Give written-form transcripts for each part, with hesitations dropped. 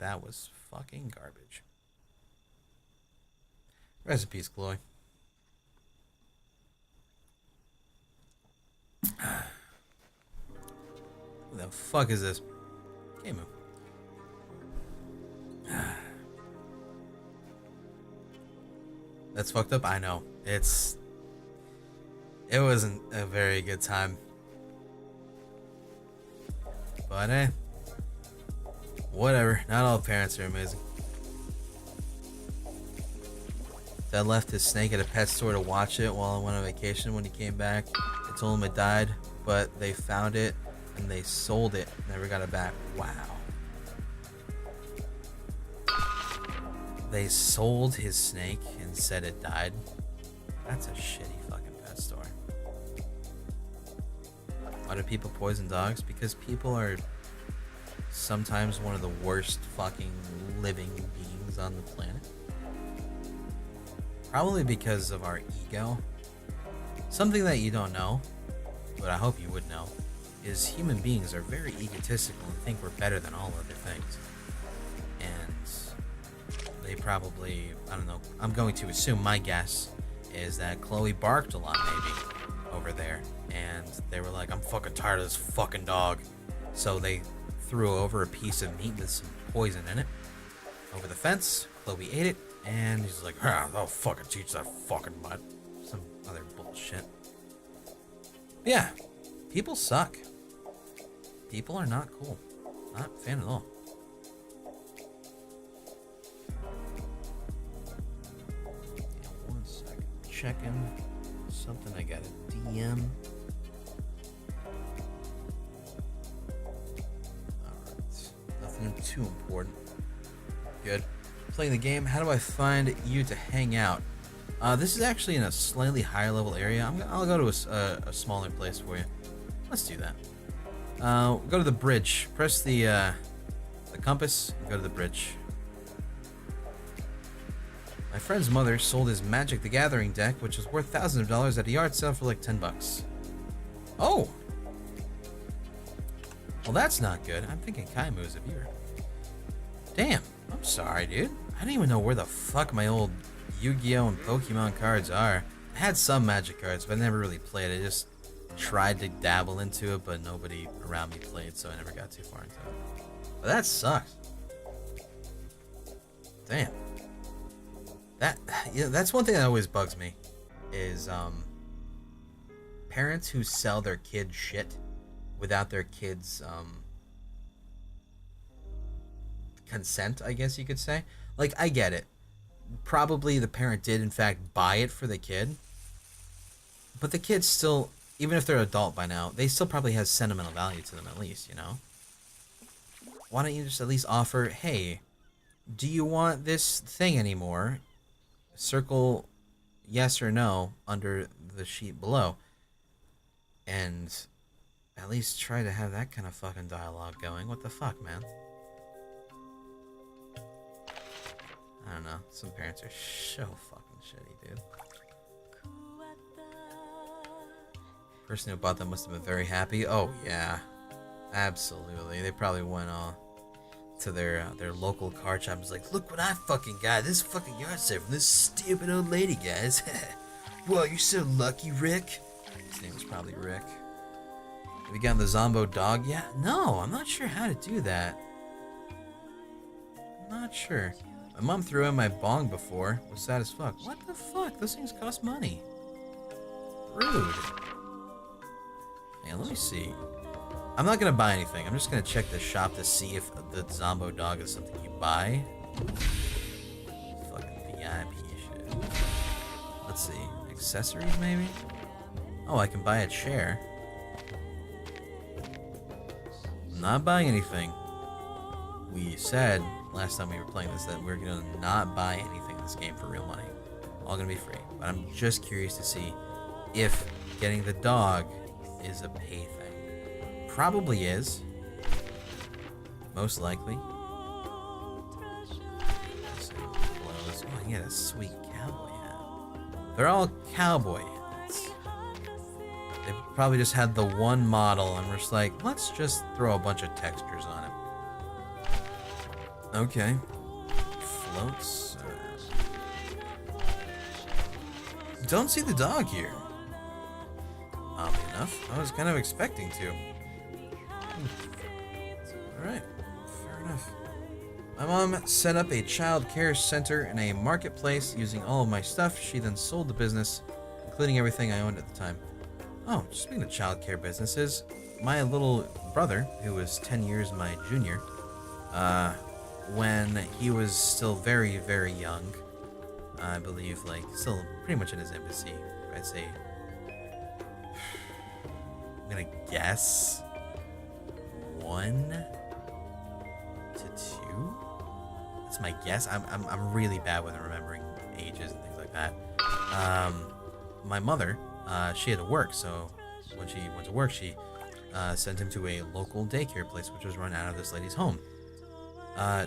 that was fucking garbage. Rest in peace, Chloe. Who the fuck is this? Can't move. That's fucked up. I know. It wasn't a very good time. But whatever. Not all parents are amazing. Dad left his snake at a pet store to watch it while I went on vacation. When he came back, they told him it died, but they found it and they sold it. Never got it back. Wow. They sold his snake and said it died. That's a shitty fucking pet store. Why do people poison dogs? Because people are sometimes one of the worst fucking living beings on the planet. Probably because of our ego. Something that you don't know, but I hope you would know, is human beings are very egotistical and think we're better than all other things. And they probably, I don't know, I'm going to assume, my guess is that Chloe barked a lot maybe over there, and they were like, I'm fucking tired of this fucking dog. So they threw over a piece of meat with some poison in it over the fence. Chloe ate it, and he's like, I'll fucking teach that fucking mutt. Some other bullshit. Yeah, people suck. People are not cool. Not a fan at all. Yeah, 1 second. Checking something. I got a DM. Alright. Nothing too important. Good. Playing the game. How do I find you to hang out? This is actually in a slightly higher level area. I'll go to a smaller place for you. Let's do that. Go to the bridge. Press the compass. Go to the bridge. My friend's mother sold his Magic the Gathering deck, which was worth thousands of dollars at a yard sale for like $10. Oh! Well, that's not good. I'm thinking Kaimu's a viewer. Damn. I'm sorry, dude. I don't even know where the fuck my old Yu-Gi-Oh! And Pokemon cards are. I had some Magic cards, but I never really played. I just tried to dabble into it, but nobody around me played, so I never got too far into it. But that sucks. Damn. That's one thing that always bugs me, is parents who sell their kids shit without their kids' consent, I guess you could say. Like, I get it. Probably the parent did, in fact, buy it for the kid. But the kid still, even if they're adult by now, they still probably has sentimental value to them at least, you know? Why don't you just at least offer, hey, do you want this thing anymore? Circle yes or no under the sheet below. And at least try to have that kind of fucking dialogue going. What the fuck, man? I don't know. Some parents are so fucking shitty, dude. Person who bought them must have been very happy. Oh, yeah. Absolutely. They probably went to their local card shop and was like, look what I fucking got. This fucking yard sale from this stupid old lady, guys. Whoa, you're so lucky, Rick. His name was probably Rick. Have you gotten the Zombo dog yet? No, I'm not sure how to do that. I'm not sure. My mom threw in my bong before. Was sad as fuck. What the fuck? Those things cost money. Rude. Yeah, let me see. I'm not gonna buy anything. I'm just gonna check the shop to see if the Zombo dog is something you buy. Fucking VIP shit. Let's see. Accessories, maybe? Oh, I can buy a chair. I'm not buying anything. We said last time we were playing this that we're gonna not buy anything in this game for real money. All gonna be free. But I'm just curious to see if getting the dog is a pay thing. Probably is. Most likely. Oh, he had a sweet cowboy hat. They're all cowboy hats. They probably just had the one model and we're just like, let's just throw a bunch of textures on it. Okay. Floats. Don't see the dog here. Oddly enough, I was kind of expecting to. Alright, fair enough. My mom set up a child care center in a marketplace using all of my stuff. She then sold the business, including everything I owned at the time. Oh, speaking of child care businesses, my little brother, who was 10 years my junior, when he was still very, very young, I believe, like, still pretty much in his infancy, I'd say, I'm gonna guess 1 to 2? That's my guess. I'm really bad with remembering ages and things like that. My mother, she had to work, so when she went to work, she sent him to a local daycare place, which was run out of this lady's home.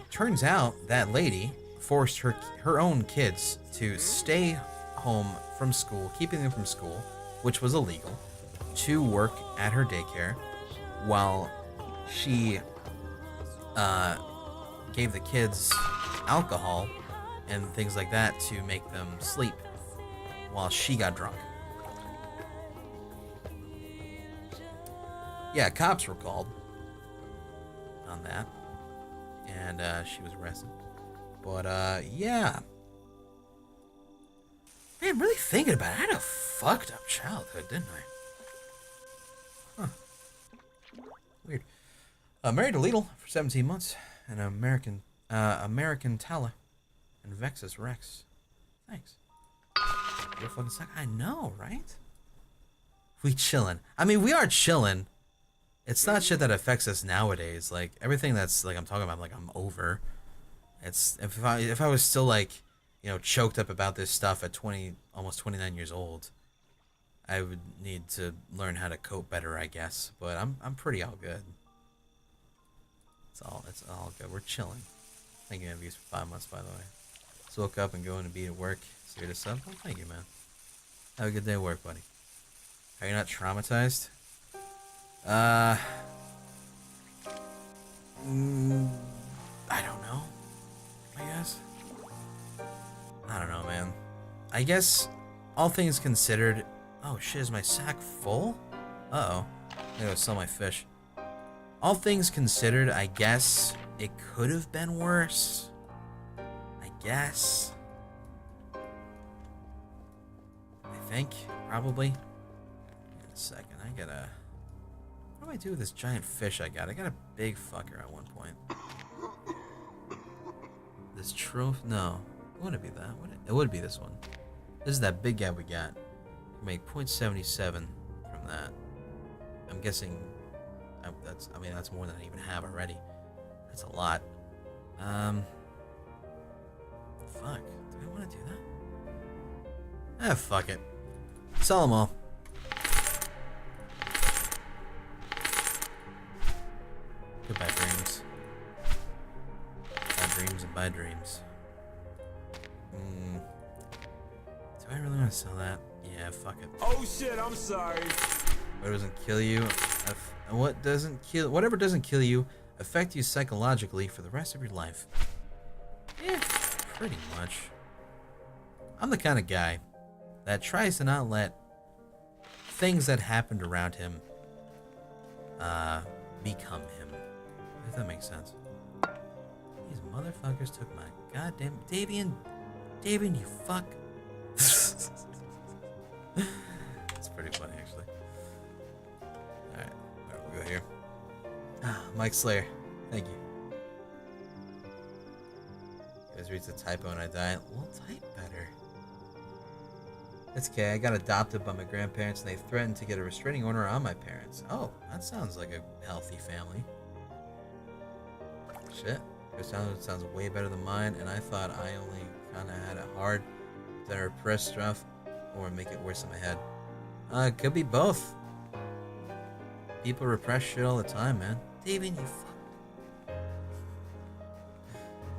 Turns out that lady forced her own kids to stay home from school, keeping them from school, which was illegal, to work at her daycare, while she gave the kids alcohol and things like that to make them sleep while she got drunk. Yeah, cops were called on that, and she was arrested. But yeah, man, really thinking about it, I had a fucked up childhood, didn't I? Huh. Weird. Married to Lidl for 17 months, and American Tala, and Vexus Rex. Thanks. You're fucking suck. I know, right? We chillin'. I mean, we are chillin'. It's not shit that affects us nowadays. Like, everything that's, like, I'm talking about, like, I'm over. It's, if I was still, like, you know, choked up about this stuff at almost 29 years old, I would need to learn how to cope better, I guess. But I'm pretty all good. It's all good. We're chilling. Thank you, MVs, for 5 months, by the way. Just woke up and going to be at work. So you're to sub. Well, thank you, man. Have a good day at work, buddy. Are you not traumatized? I don't know. I guess. I don't know, man. I guess, all things considered... Oh, shit, is my sack full? Uh-oh. I'm gonna go sell my fish. All things considered, I guess it could have been worse. I guess. I think, probably. In a second, I gotta... What do I do with this giant fish I got? I got a big fucker at one point. This trophy? No. It wouldn't be that, would it? It would be this one. This is that big guy we got. We make 0.77 from that. I'm guessing... that's more than I even have already. That's a lot. Fuck. Do I want to do that? Fuck it. Sell them all. Goodbye, dreams. Bad dreams and bad dreams. Do I really want to sell that? Yeah, fuck it. Oh shit, I'm sorry. What doesn't kill you? Whatever doesn't kill you affect you psychologically for the rest of your life. Yeah, pretty much. I'm the kind of guy that tries to not let things that happened around him become him. If that makes sense. These motherfuckers took my goddamn... Davian, you fuck. It's pretty funny, actually. Alright, we'll go here. Mike Slayer, thank you. You guys reads the typo and I die. We'll type better. It's okay, I got adopted by my grandparents and they threatened to get a restraining order on my parents. Oh, that sounds like a healthy family. Shit. Your sounds way better than mine, and I thought I only kinda had it hard. Did I repress stuff or make it worse in my head? It could be both. People repress shit all the time, man. David, you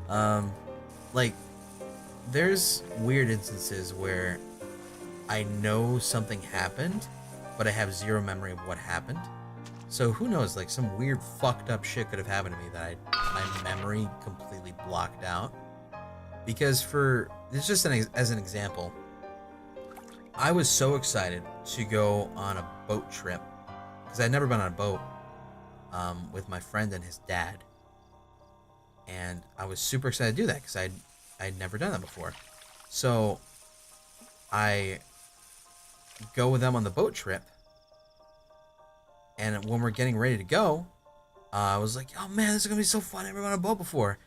fuck. Like, there's weird instances where I know something happened, but I have zero memory of what happened. So who knows, like some weird fucked up shit could have happened to me that my my memory completely blocked out. Because for it's just as an example, I was so excited to go on a boat trip because I'd never been on a boat with my friend and his dad, and I was super excited to do that because I'd never done that before. So I go with them on the boat trip, and when we're getting ready to go, I was like, "Oh man, this is gonna be so fun! I've never been on a boat before."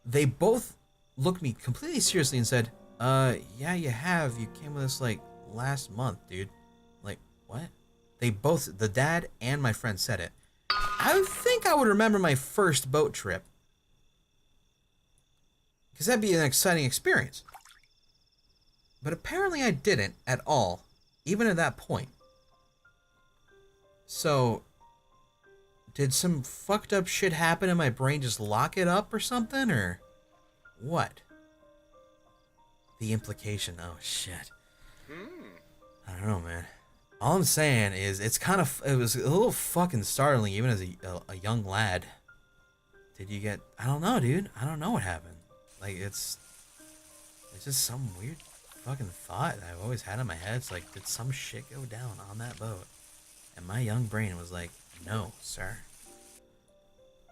They both looked me completely seriously and said, yeah, you have. You came with us like last month, dude." Like, what? They both, the dad and my friend, said it. I think I would remember my first boat trip because that'd be an exciting experience. But apparently I didn't at all, even at that point. So, did some fucked up shit happen and my brain just lock it up or something, or what? The implication, oh shit. I don't know, man. All I'm saying is it was a little fucking startling even as a young lad. Did you get, I don't know, dude. I don't know what happened. Like, it's just some weird fucking thought that I've always had in my head. It's like, did some shit go down on that boat? And my young brain was like, no, sir.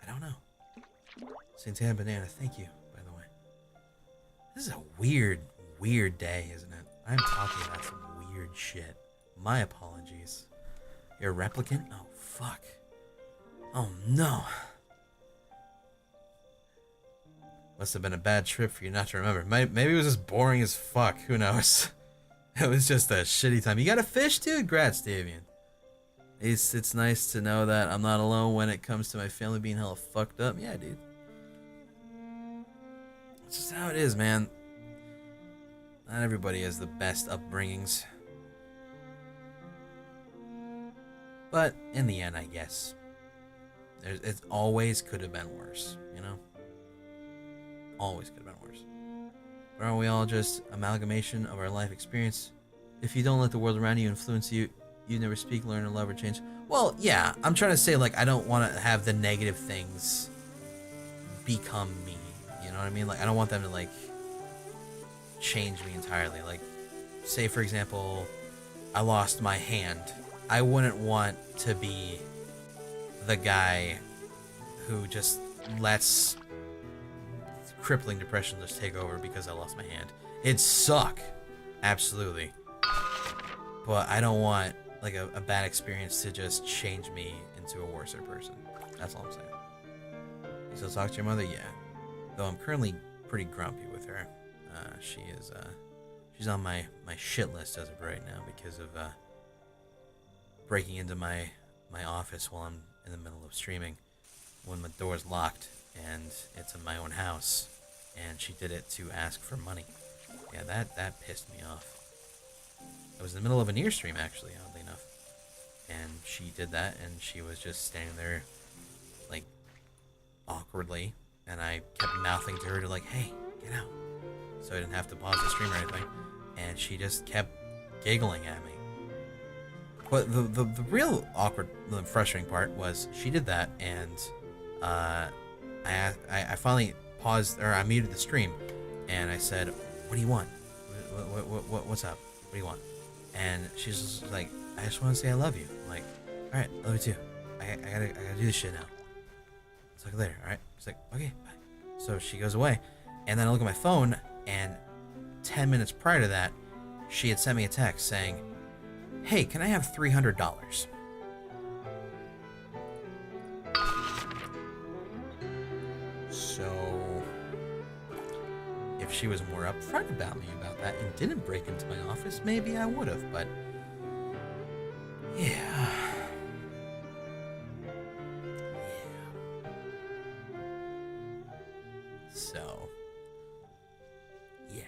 I don't know. Santana Banana, thank you, by the way. This is a weird, weird day, isn't it? I'm talking about some weird shit. My apologies. You're a replicant? Oh, fuck. Oh, no. Must have been a bad trip for you not to remember. Maybe it was just boring as fuck. Who knows? It was just a shitty time. You got a fish, dude? Grats, Davian. It's nice to know that I'm not alone when it comes to my family being hella fucked up. Yeah, dude. It's just how it is, man. Not everybody has the best upbringings. But in the end, I guess, it always could have been worse, you know? Always could have been worse. But aren't we all just amalgamation of our life experience? If you don't let the world around you influence you, you never speak, learn, or love, or change. Well, yeah, I'm trying to say, like, I don't want to have the negative things become me. You know what I mean? Like, I don't want them to, like, change me entirely. Like, say, for example, I lost my hand. I wouldn't want to be the guy who just lets crippling depression just take over because I lost my hand. It'd suck. Absolutely. But I don't want like a bad experience to just change me into a worse person. That's all I'm saying. You still talk to your mother? Yeah. Though I'm currently pretty grumpy with her. She's on my shit list as of right now because of breaking into my office while I'm in the middle of streaming when the door's locked and it's in my own house, and she did it to ask for money. Yeah, that pissed me off. I was in the middle of an ear stream, actually, oddly enough, and she did that, and she was just standing there, like, awkwardly, and I kept mouthing to her to, like, hey, get out, so I didn't have to pause the stream or anything, and she just kept giggling at me. But the real awkward, the frustrating part was she did that, and I finally paused, or I muted the stream, and I said, what do you want? What's up? What do you want? And she's just like, I just want to say I love you. I'm like, all right, I love you too. I gotta do this shit now. Talk later, all right? She's like, okay, bye. So she goes away, and then I look at my phone, and 10 minutes prior to that, she had sent me a text saying, hey, can I have $300? So, if she was more upfront about me about that and didn't break into my office, maybe I would have, but yeah. So, yeah.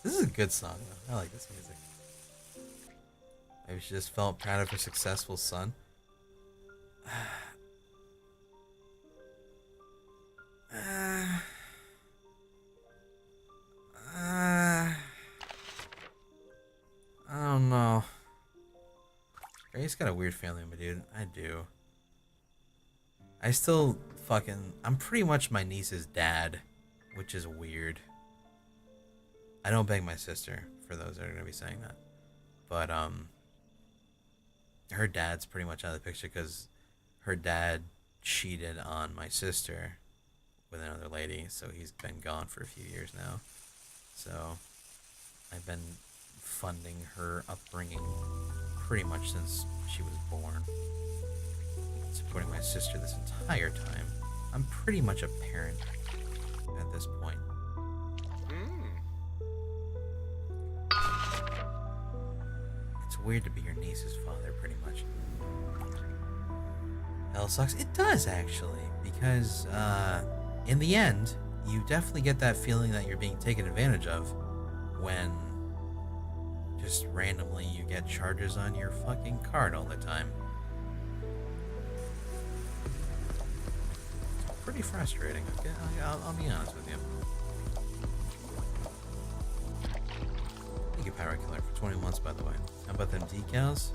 This is a good song, though. I like this music. Maybe she just felt proud of her successful son. I don't know. Grace got a weird family, my dude. I do. I still I'm pretty much my niece's dad, which is weird. I don't bang my sister, for those that are gonna be saying that. But, her dad's pretty much out of the picture because her dad cheated on my sister with another lady, so he's been gone for a few years now. So, I've been funding her upbringing pretty much since she was born. Supporting my sister this entire time. I'm pretty much a parent at this point. It's weird to be your niece's father, pretty much. Hell sucks. It does, actually, because in the end, you definitely get that feeling that you're being taken advantage of when just randomly you get charges on your fucking card all the time. It's pretty frustrating, okay? I'll be honest with you. Thank you, Pyro Killer, for 20 months, by the way. How about them decals?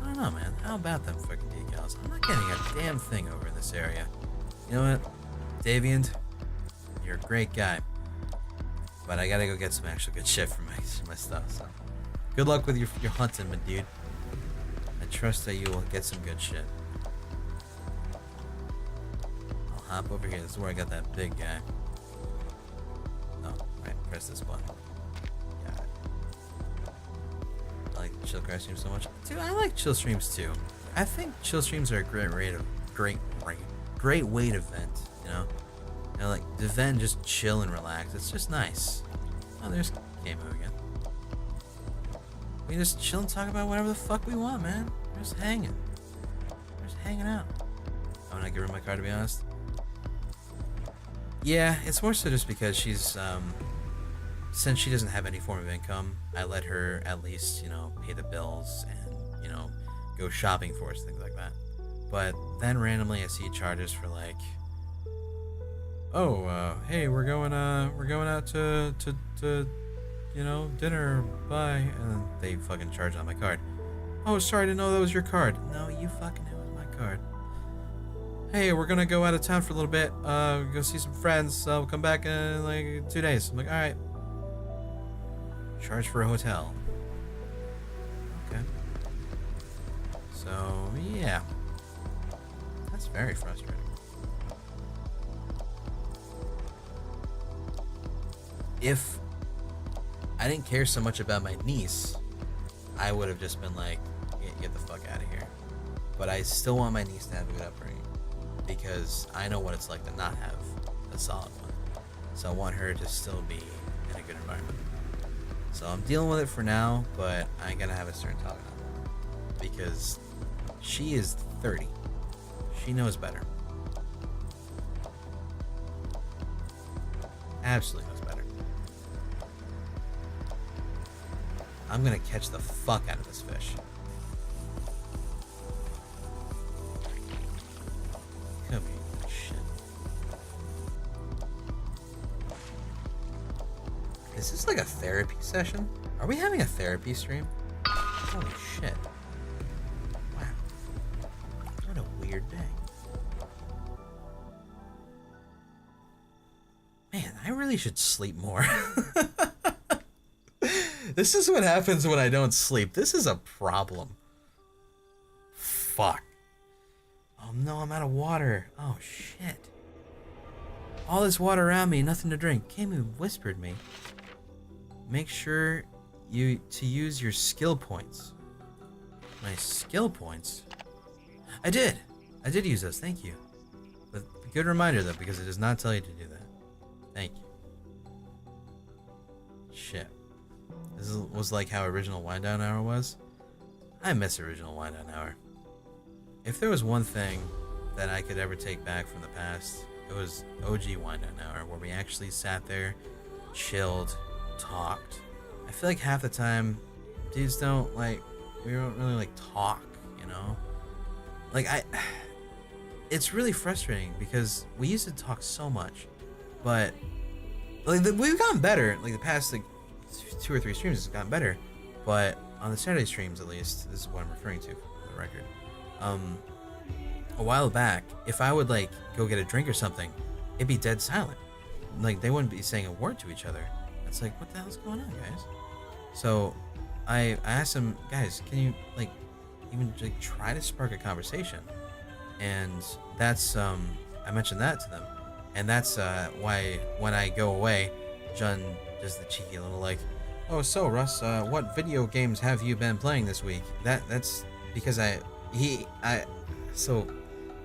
I don't know, man. How about them fucking decals? I'm not getting a damn thing over in this area. You know what? Daviant, you're a great guy. But I gotta go get some actual good shit for my stuff, so. Good luck with your hunting, my dude. I trust that you will get some good shit. I'll hop over here. This is where I got that big guy. Oh, right. Press this button. Got it. I like chill cry streams so much. Dude, I like chill streams too. I think chill streams are a great way to vent, you know? You know, like, to vent, just chill and relax. It's just nice. Oh, there's Kamo again. We just chill and talk about whatever the fuck we want, man. We're just hanging. We're just hanging out. I'm not giving her my card, to be honest. Yeah, it's more so just because she's, since she doesn't have any form of income, I let her at least, you know, pay the bills and, you know, go shopping for us, things like that. But then randomly I see charges for like, oh, hey, we're going out to you know, dinner, bye, and then they fucking charge on my card. Oh, sorry, I didn't know that was your card. No, you fucking knew it was my card. Hey, we're gonna go out of town for a little bit, go see some friends, we'll come back in like 2 days. I'm like, alright. Charge for a hotel. Okay. So, yeah. That's very frustrating. If I didn't care so much about my niece, I would have just been like, get the fuck out of here. But I still want my niece to have a good upbringing because I know what it's like to not have a solid one. So I want her to still be in a good environment. So I'm dealing with it for now, but I ain't gonna have a stern talk on her because she is 30. She knows better. Absolutely knows better. I'm gonna catch the fuck out of this fish. Come here, shit. Is this like a therapy session? Are we having a therapy stream? Holy shit. Wow. What a weird day. Man, I really should sleep more. This is what happens when I don't sleep. This is a problem. Fuck. Oh no, I'm out of water. Oh shit. All this water around me, nothing to drink. Camu whispered me. Make sure to use your skill points. My skill points? I did use those, thank you. But good reminder though, because it does not tell you to do that. Thank you. Shit. This was like how Original Wind Down Hour was. I miss Original Wind Down Hour. If there was one thing that I could ever take back from the past, it was OG Wind Down Hour, where we actually sat there, chilled, talked. I feel like half the time, dudes we don't really like talk, you know? Like it's really frustrating because we used to talk so much, but like we've gotten better. Like the past like 2 or 3 streams has gotten better, but on the Saturday streams at least, this is what I'm referring to. the record. A while back, if I would like go get a drink or something, it'd be dead silent. Like they wouldn't be saying a word to each other. It's like, what the hell's going on, guys? So I asked them, guys, can you like even like try to spark a conversation? And that's I mentioned that to them, and that's why when I go away, John does the cheeky little like, oh, so Russ, what video games have you been playing this week? That's because I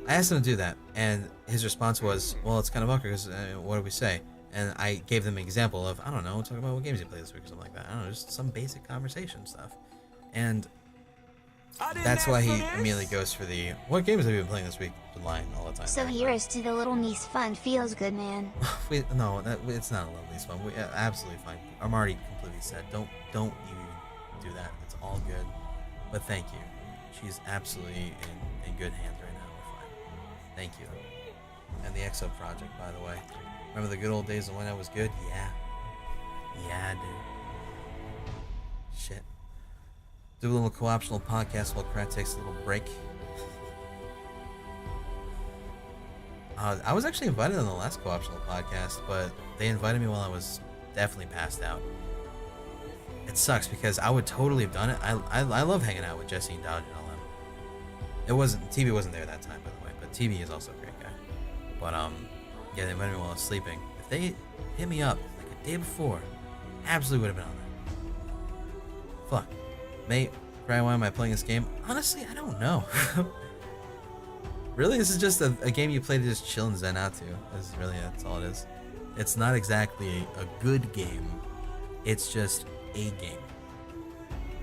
asked him to do that, and his response was, well, it's kind of awkward because what do we say? And I gave them an example of, I don't know, talk about what games you played this week or something like that. I don't know, just some basic conversation stuff. And that's why he immediately goes for the, what games have you been playing this week? Been lying all the time. So here's to the little niece fun. Feels good, man. No, it's not a little niece fun. Absolutely fine. I'm already completely set. Don't you do that. It's all good. But thank you. She's absolutely in good hands right now. We're fine. Thank you. And the EXO project, by the way. Remember the good old days when that was good? Yeah, dude. Shit. Do a little co-optional podcast while Krat takes a little break. I was actually invited on the last co-optional podcast, but they invited me while I was definitely passed out. It sucks because I would totally have done it. I love hanging out with Jesse and Dodge and all them. TV wasn't there that time, by the way, but TV is also a great guy. But yeah, they invited me while I was sleeping. If they hit me up like a day before, absolutely would have been on there. Fuck. Mate, Cry, why am I playing this game? Honestly, I don't know. Really, this is just a game you play to just chill and zen out to. That's all it is. It's not exactly a good game. It's just a game.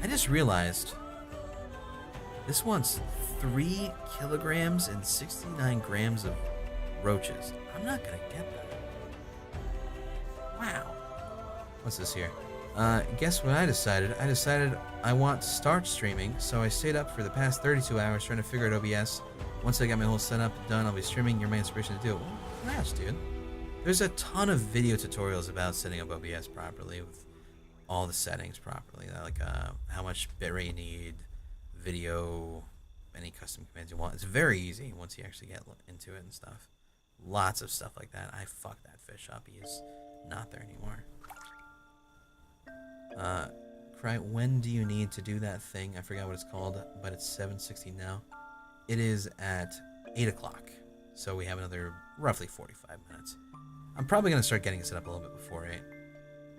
I just realized this wants 3 kilograms and 69 grams of roaches. I'm not gonna get that. Wow. What's this here? Guess what I decided? I decided I want to start streaming, so I stayed up for the past 32 hours trying to figure out OBS. Once I got my whole setup done, I'll be streaming. You're my inspiration to do it. Well, congrats, dude. There's a ton of video tutorials about setting up OBS properly with all the settings properly, like how much bitrate you need, video, any custom commands you want. It's very easy once you actually get into it and stuff. Lots of stuff like that. I fucked that fish up. He is not there anymore. Cry, when do you need to do that thing? I forgot what it's called, but it's 7:60 now. It is at 8 o'clock, so we have another roughly 45 minutes. I'm probably going to start getting it set up a little bit before 8.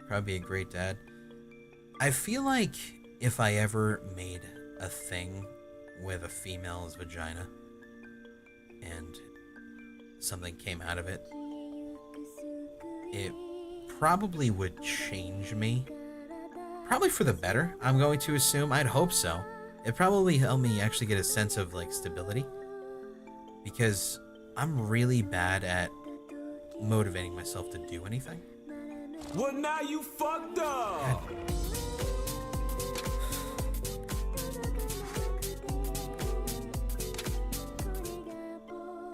Probably be a great dad. I feel like if I ever made a thing with a female's vagina and something came out of it, it probably would change me. Probably for the better, I'm going to assume. I'd hope so. It'd probably help me actually get a sense of like stability, because I'm really bad at motivating myself to do anything. Well, now you fucked up.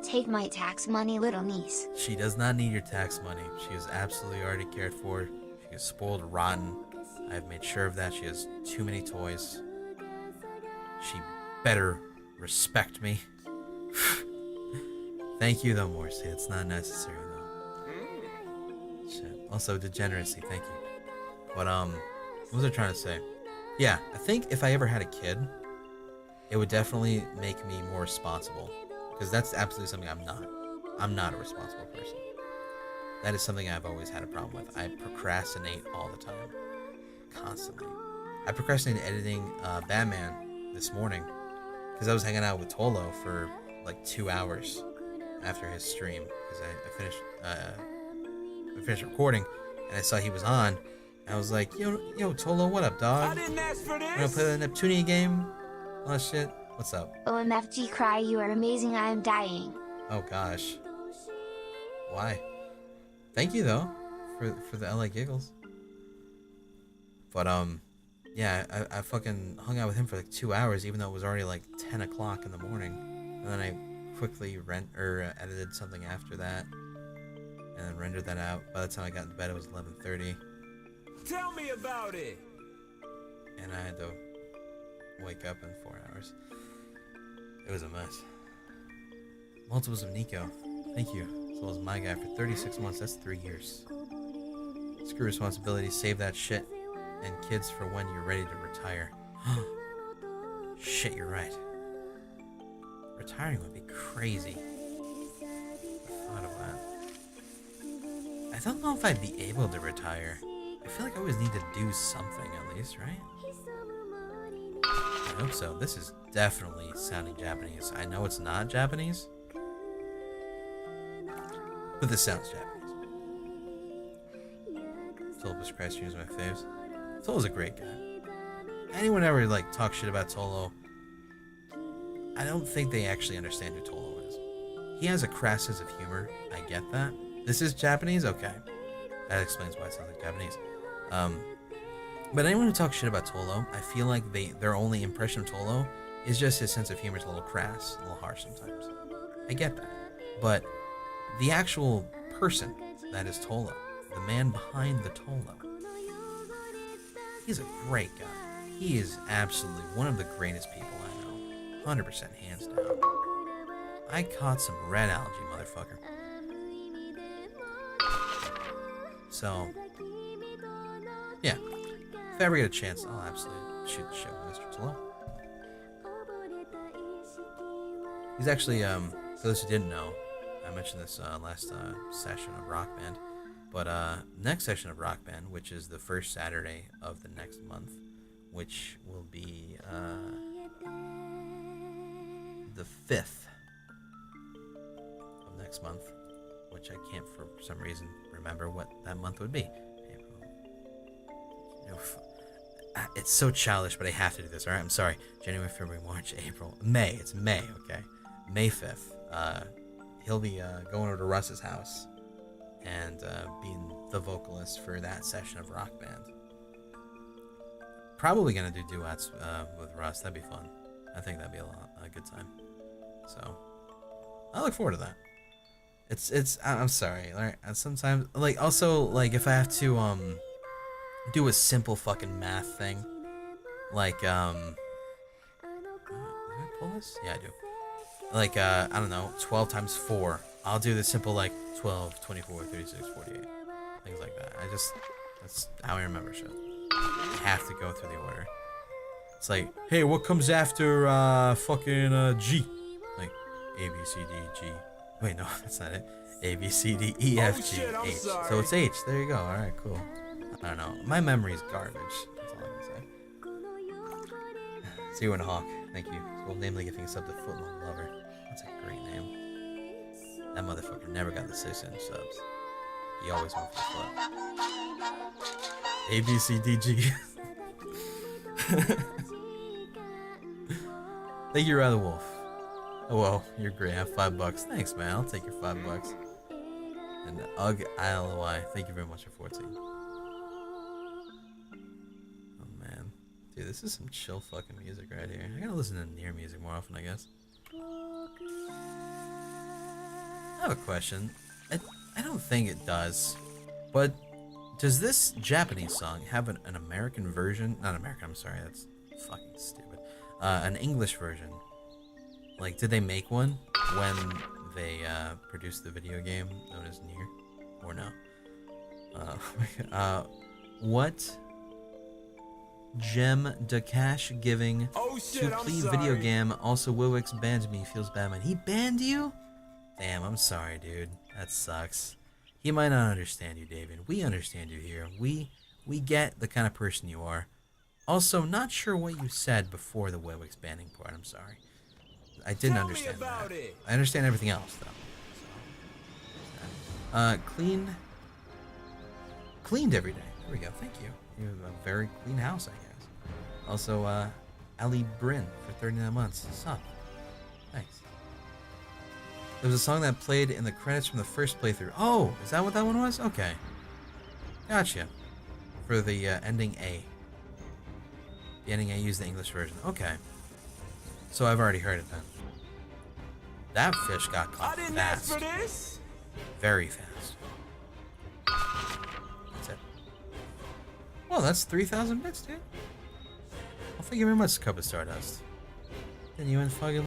Take my tax money, little niece. She does not need your tax money. She is absolutely already cared for. She is spoiled rotten. I've made sure of that. She has too many toys. She better respect me. Thank you though, Morrissey. It's not necessary though. Shit. Also, degeneracy. Thank you. But what was I trying to say? Yeah, I think if I ever had a kid, it would definitely make me more responsible. Because that's absolutely something I'm not. I'm not a responsible person. That is something I've always had a problem with. I procrastinate all the time. Constantly. I procrastinated editing Batman this morning because I was hanging out with Tolo for like 2 hours after his stream, because I finished recording and I saw he was on. And I was like, yo Tolo, what up, dog? I didn't ask for this. We're gonna play the Neptunia game? Oh shit. What's up? OMFG Cry, you are amazing. I am dying. Oh gosh. Why? Thank you though for the LA giggles. But yeah, I fucking hung out with him for like 2 hours, even though it was already like 10 o'clock in the morning. And then I quickly edited something after that, and then rendered that out. By the time I got into bed, it was 11:30. Tell me about it. And I had to wake up in 4 hours. It was a mess. Multiples of Nico. Thank you. As well as my guy for 36 months. That's 3 years. Screw responsibility. Save that shit. And kids for when you're ready to retire. Shit, you're right. Retiring would be crazy. I thought of that. I don't know if I'd be able to retire. I feel like I always need to do something at least, right? I hope so. This is definitely sounding Japanese. I know it's not Japanese, but this sounds Japanese. Tolo's Christ is my faves. Tolo's a great guy. Anyone ever like talk shit about Tolo, I don't think they actually understand who Tolo is. He has a crass sense of humor. I get that. This is Japanese? Okay. That explains why it sounds like Japanese. But anyone who talks shit about Tolo, I feel like their only impression of Tolo is just his sense of humor is a little crass, a little harsh sometimes. I get that. But the actual person that is Tolo, the man behind the Tolo, he's a great guy. He is absolutely one of the greatest people I know. 100% hands down. I caught some red algae, motherfucker. So, yeah. If I ever get a chance, I'll absolutely shoot the shit with Mr. Tolo. He's actually, for those who didn't know, I mentioned this last session of Rock Band, but next session of Rock Band, which is the first Saturday of the next month, which will be the 5th of next month, which I can't for some reason remember what that month would be. It's so childish, but I have to do this. All right, I'm sorry. January, February, March, April, May. It's May. Okay, May 5th. He'll be going over to Russ's house and being the vocalist for that session of Rock Band. Probably gonna do duets with Russ. That'd be fun. I think that'd be a good time. So I look forward to that. It's. I'm sorry. Like sometimes, like also like if I have to do a simple fucking math thing, like do I pull this? Yeah, I do. Like I don't know, 12 times 4. I'll do the simple like 12, 24, 36, 48, things like that. That's how I remember shit. I have to go through the order. It's like, hey, what comes after fucking G? Like A B C D G. Wait, no, that's not it. A B C D E F G H. So it's H. There you go. All right, cool. I don't know. My memory's garbage. That's all I can say. See you in Hawk. Thank you. Well, namely giving us up to Footlong Lover. That's a great name. That motherfucker never got the 6-inch subs. He always moved the foot. A B C D G. Thank you, Rather Wolf. Oh well, you're great. Have $5. Thanks, man. I'll take your $5. And Ugg ILOI. Thank you very much for 14. Dude, this is some chill fucking music right here. I gotta listen to near music more often, I guess. I have a question. I don't think it does, but does this Japanese song have an American version? Not American, I'm sorry, that's fucking stupid. An English version. Like, did they make one when they produced the video game known as Nier? Or no? What Gem de Cash giving to plea video game? Also, Wowix banned me. Feels bad, man. He banned you? Damn, I'm sorry, dude. That sucks. He might not understand you, David. We understand you here. We get the kind of person you are. Also, not sure what you said before the Wowix banning part. I'm sorry. I didn't understand that. I understand everything else, though. Cleaned every day. There we go. Thank you. You have a very clean house, I guess. Also, Ali Bryn for 39 months. Sup? Thanks. There was a song that played in the credits from the first playthrough. Oh, is that what that one was? Okay. Gotcha. For the ending A. The ending A used the English version. Okay. So I've already heard it then. That fish got caught fast. Ask for this. Very fast. That's it. Well, that's 3,000 bits, dude. Well, thank you very much, Cup of Stardust. Then you and fucking